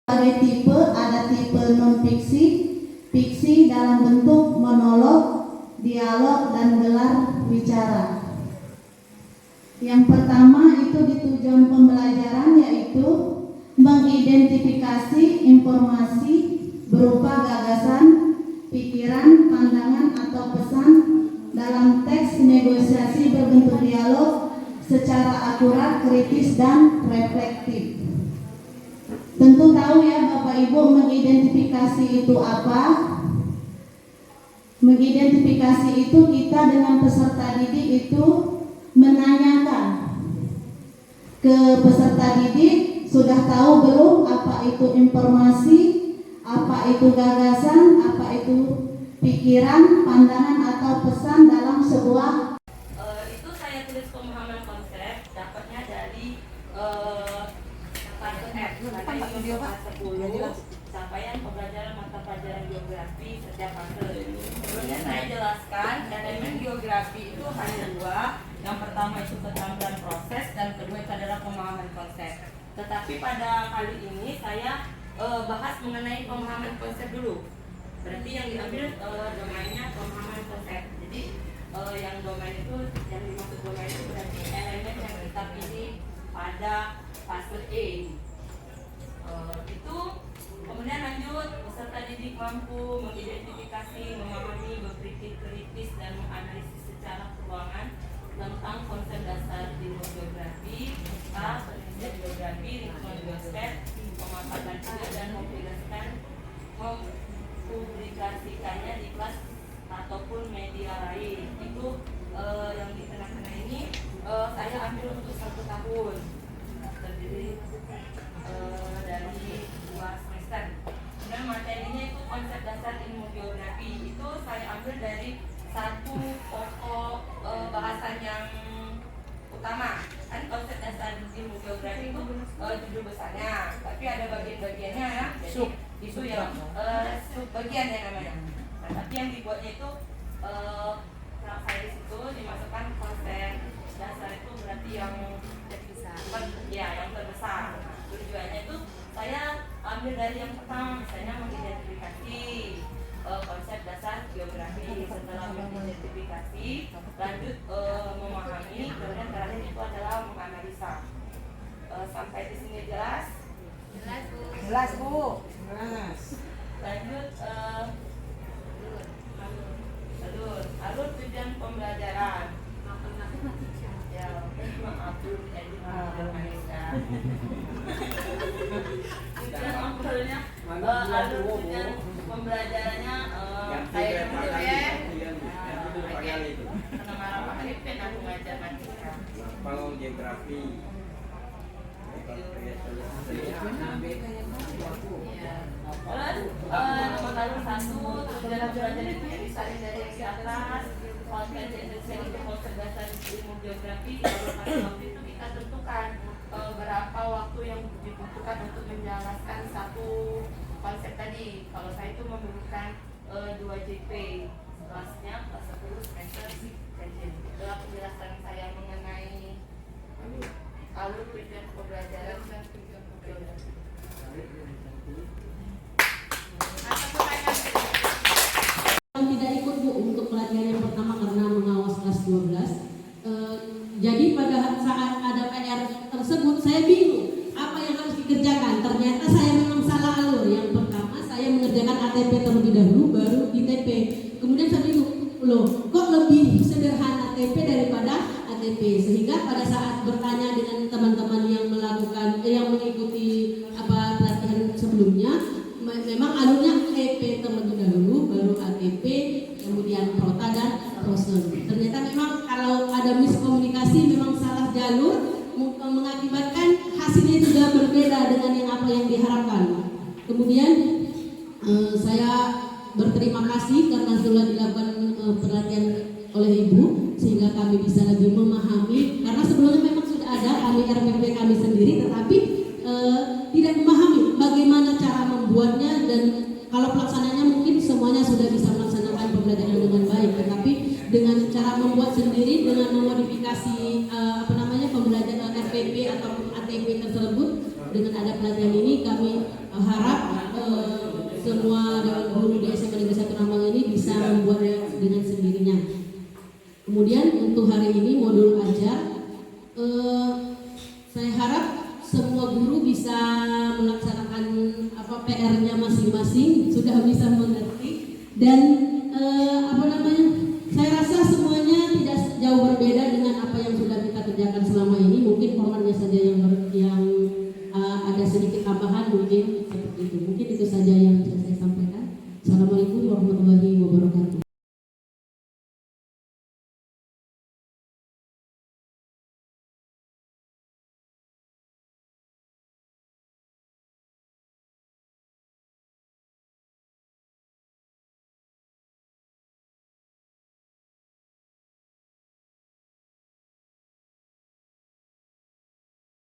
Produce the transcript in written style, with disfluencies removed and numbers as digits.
Ada tipe non-fiksi, fiksi dalam bentuk monolog, dialog, dan gelar bicara. Yang pertama itu di tujuan pembelajaran, yaitu mengidentifikasi informasi berupa gagasan, pikiran, pandangan, atau pesan dalam teks negosiasi berbentuk dialog secara akurat, kritis, dan reflektif. Tentu tahu ya Bapak Ibu, mengidentifikasi itu apa? Mengidentifikasi itu kita dengan peserta didik itu menanyakan ke peserta didik, sudah tahu belum apa itu informasi, apa itu gagasan, apa itu pikiran, pandangan, atau pesan dalam sebuah itu saya tulis pemahaman konsep, dapatnya dari fase F, fase 10, capaian pembelajaran mata pelajaran geografi setiap fase. Kemudian saya jelaskan elemen geografi itu hanya dua. Yang pertama itu keterampilan proses, dan kedua itu adalah pemahaman konsep. Tetapi pada kali ini saya bahas mengenai pemahaman konsep dulu. Berarti yang diambil domainnya pemahaman konsep. Jadi yang domain itu, yang dimaksud domain itu berarti elemen yang kita pilih pada fase E. Itu kemudian lanjut, peserta didik mampu mengidentifikasi, memahami, berpikir kritis, dan menganalisis secara keuangan tentang konsep dasar ilmu geografi, penelitian geografi, lingkungan geosfer, pemanfaatan juga, dan mempublikasikannya di kelas ataupun media lain. Itu yang di tengah-tengah ini saya ambil untuk 1 tahun, terdiri dari 2 semester. Kemudian materinya itu konsep dasar ilmu geografi, itu saya ambil dari satu pokok bahasan yang utama. Kan konsep dasar ilmu geografi itu judul besarnya, tapi ada bagian-bagiannya ya. Jadi itu yang subbagian ya namanya. Nah, tapi yang dibuatnya itu saya di situ dimasukkan konsep dasar itu berarti yang terbesar. Ya, yang terbesar. Tujuannya itu saya ambil dari yang pertama, misalnya mengidentifikasi konsep dasar geografi. Setelah mengidentifikasi, lanjut memahami, kemudian terakhir itu adalah menganalisa. Sampai di sini jelas? Jelas Bu. Jelas Bu. Jelas. Lanjut alur tujuan pembelajaran. Ya, maaf Bu, jadi Indonesia. Tujuan alur tujuan pembelajarannya saya dulu ya. Karena marah Arifin aku ngajar matematika. Kalau geografi nomor alur 1, tujuan pembelajaran itu yang disalin dari yang di atas. Konsep Indonesia itu konsep dasar ilmu geografi. Kalau pada waktu itu kita tentukan berapa waktu yang dibutuhkan untuk menjelaskan satu konsep tadi. Kalau saya itu memberikan 2 JP, kelasnya kelas 10 semester kajian. Itulah penjelasan saya mengenai alur tujuan pembelajaran dan tujuan geografi. Tidak ikut Bu untuk pelatihan yang pertama karena mengawas kelas 12. Jadi pada saat ada PR tersebut saya bingung apa yang harus dikerjakan. Ternyata saya memang salah alur. Yang pertama saya mengerjakan ATP terlebih dahulu, baru ITP. Kemudian saya bingung, loh kok lebih sederhana ATP daripada ATP, sehingga pada saat bertanya dengan teman-teman yang melakukan yang mengikuti pelatihan sebelumnya, memang alurnya EP terlebih dahulu, baru ATP, kemudian Prota dan Prosen. Ternyata memang kalau ada miskomunikasi memang salah jalur, mengakibatkan hasilnya juga berbeda dengan apa yang diharapkan. Kemudian saya berterima kasih karena sudah dilakukan pelatihan oleh Ibu, sehingga kami bisa lebih memahami, karena sebelumnya memang sudah ada kami RPP kami sendiri, tetapi tidak memahami bagaimana cara membuatnya, dan kalau pelaksananya mungkin semuanya sudah bisa melaksanakan pembelajaran dengan baik, tetapi dengan cara membuat sendiri dengan memodifikasi pembelajaran RPP atau ATP tersebut tersebut dengan ada pelatihan ini kami harap semua dewan guru di SMA Negeri 1 Rambang ini bisa membuatnya dengan sendirinya. Kemudian untuk hari ini modul ajar, saya harap semua guru bisa melaksanakan PR-nya masing-masing, sudah bisa mengerti dan saya rasa semuanya tidak jauh berbeda dengan apa yang sudah kita kerjakan selama ini. Mungkin formatnya saja yang ada sedikit tambahan mungkin.